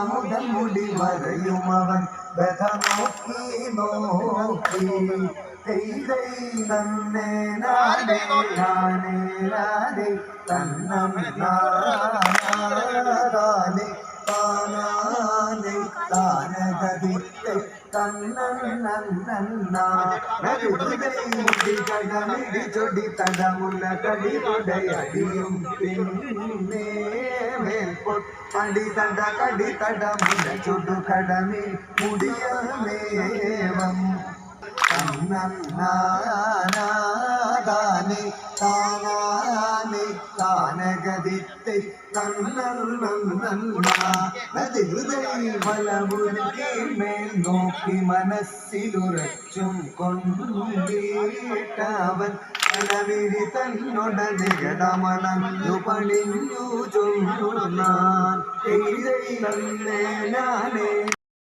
മുടൽ മുടി വരയുമവൻ ബധ നോക്കി നോക്കി തന്നെ നാനേ നാനേ നാനേ തന്നം നാനേ താനാനേ താനഗതിത്തെ കണ്ണി ചൊടി തടമുള്ള കടിയുടയടിയും പിന്നെ കടി തടമുള്ള ചുടു കടമേ മുടിയമേവം തന്നേ താനാനേ താനഗതിത്തെ ഹൃദയമലമുരുകിമേൽ നോക്കി മനസ്സിലുറച്ചും കൊണ്ടീട്ടവൻ തലവിരി തന്നൊടനെ ഗടമണഞ്ഞു പണിഞ്ഞു ചൊല്ലുന്നാൻ നാനേ